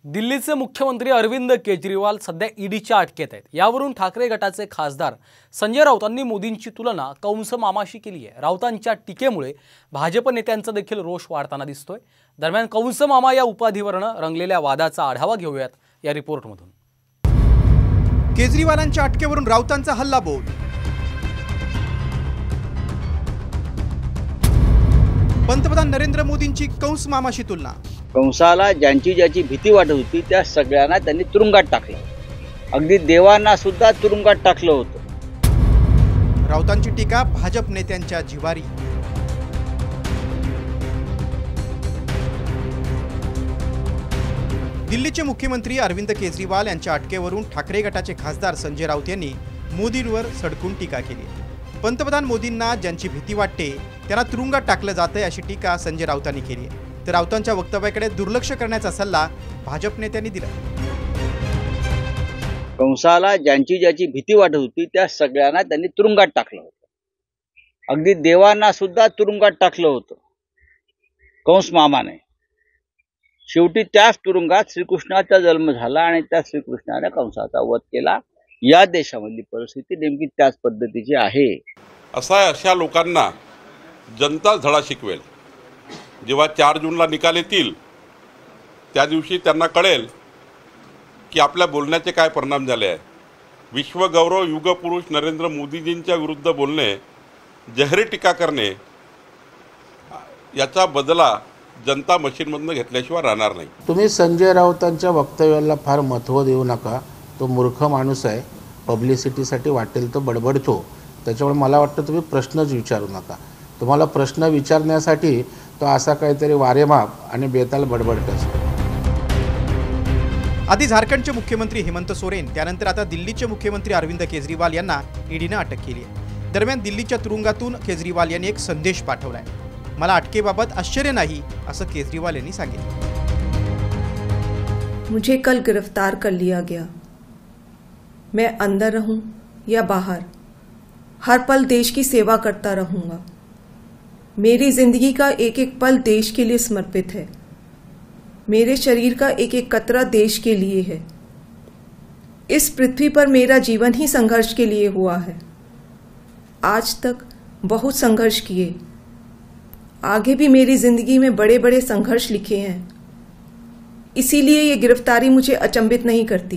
दिल्लीचे मुख्यमंत्री अरविंद केजरीवाल सध्या ईडीच्या अटकेत आहेत। यावरून ठाकरे गटाचे खासदार संजय राऊतांनी मोदींची तुलना कंस मामाशी केली आहे। राऊतांच्या टीकेमुळे भाजप नेत्यांचा देखील रोष वाढताना दिसतोय। दरम्यान कंस मामा या उपाधीवरून रंगलेल्या वादाचा आढावा घेऊयात या रिपोर्टमधून। केजरीवालांच्या अटकेवरून राऊतांचा हल्लाबोल। पंतप्रधान नरेंद्र मोदींची कंस मामाशी तुलना। कंसाला ज्यांची ज्याची भीती वाटत होती त्या सगळ्यांना त्यांनी तुरुंगात टाकलं। अगदी देवांना सुद्धा तुरुंगात टाकलं होतं। राऊतांची टीका भाजप नेत्यांच्या जिवारी। दिल्लीचे मुख्यमंत्री अरविंद केजरीवाल यांच्या अटकेवरून ठाकरे गटाचे खासदार संजय राऊत यांनी मोदींवर सडकून टीका केली। पंतप्रधान मोदींना ज्यांची भीती वाटते त्यांना तुरुंगात टाकलं जातंय अशी टीका संजय राऊतांनी केली आहे। तर राऊतांच्या वक्तव्याकडे दुर्लक्ष करण्याचा सल्ला भाजप नेत्यांनी दिला। कंसाला ज्यांची ज्याची भीती वाटत होती त्या सगळ्यांना त्यांनी तुरुंगात टाकलं होतं। अगदी देवांना सुद्धा तुरुंगात टाकलं होतं कंस मामाने। शेवटी त्याच तुरुंगात श्रीकृष्णाचा जन्म झाला आणि त्या श्रीकृष्णाने कंसाचा वध केला। या देशामधली परिस्थिती नेमकी त्याच पद्धतीची आहे। अशा लोकांना जनता धडा शिकवेल। जेव्हा 4 जूनला निकाल येतील त्या दिवशी त्यांना कळेल की आपल्या बोलण्याचे काय परिणाम झाले आहे। विश्वगौरव युगपुरुष नरेंद्र मोदीजींच्या विरुद्ध बोलणे, जाहीर टीका करणे याचा बदला जनता मशीनमधून घेतल्याशिवाय राहणार नाही। तुम्ही संजय राऊतांच्या वक्तव्याला फार महत्त्व देऊ नका। तो मूर्ख माणूस आहे, पब्लिसिटीसाठी वाटेल तो बडबडतो। त्याच्यामुळे मला वाटतं तुम्ही प्रश्नच विचारू नका। तुम्हाला प्रश्न विचारण्यासाठी तो असा काहीतरी वारेमाप आणि बेताल बडबडत असतो। आधी झारखंडचे मुख्यमंत्री हेमंत सोरेन, त्यानंतर आता दिल्लीचे मुख्यमंत्री अरविंद केजरीवाल यांना ईडीने अटक केली आहे। दरम्यान दिल्लीच्या तुरुंगातून केजरीवाल यांनी एक संदेश पाठवलाय। मला अटकेबाबत आश्चर्य नाही असं केजरीवाल यांनी सांगितलं। मुझे कल गिरफ्तार कर लिया गया। मैं अंदर रहूं या बाहर, हर पल देश की सेवा करता रहूंगा। मेरी जिंदगी का एक एक पल देश के लिए समर्पित है। मेरे शरीर का एक एक कतरा देश के लिए है। इस पृथ्वी पर मेरा जीवन ही संघर्ष के लिए हुआ है। आज तक बहुत संघर्ष किए, आगे भी मेरी जिंदगी में बड़े बड़े संघर्ष लिखे हैं। इसीलिए ये गिरफ्तारी मुझे अचंभित नहीं करती।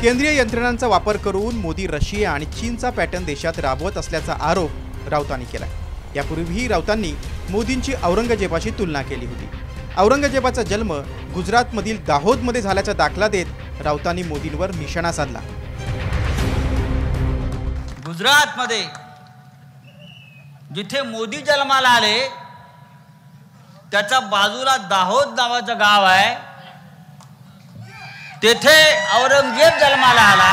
केंद्रीय यंत्रणांचा वापर करून मोदी रशिया आणि चीनचा पॅटर्न देशात राबवत असल्याचा आरोप राऊतांनी केलाय। यापूर्वीही राऊतांनी मोदींची औरंगजेबाशी तुलना केली होती। औरंगजेबाचा जन्म गुजरातमधील दाहोदमध्ये झाल्याचा दाखला देत राऊतांनी मोदींवर निशाणा साधला। गुजरातमध्ये जिथे मोदी जन्माला आले त्याच्या बाजूला दाहोद नावाचं गाव आहे, तेथे औरंगजेब जन्माला आला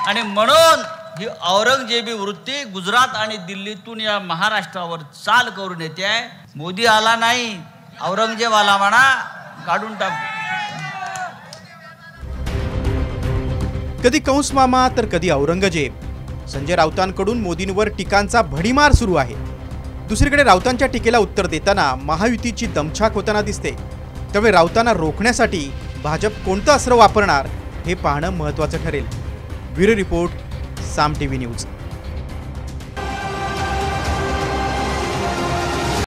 आणि म्हणून ही औरंगजेबी वृत्ती गुजरात आणि दिल्लीतून या महाराष्ट्रावर चाल करून येते आहे। मोदी आला नाही, औरंगजेब आला म्हणा, काढून टाकू। कधी कंस मामा तर कधी औरंगजेब। संजय राऊतांकडून मोदींवर टीकांचा भडीमार सुरू आहे। दुसरीकडे राऊतांच्या टीकेला उत्तर देताना महायुतीची दमछाक होताना दिसते। त्यामुळे राऊतांना रोखण्यासाठी भाजप कोणतं अस्त्र वापरणार हे पाहणं महत्त्वाचं ठरेल। ब्युरो रिपोर्ट, साम टीव्ही न्यूज।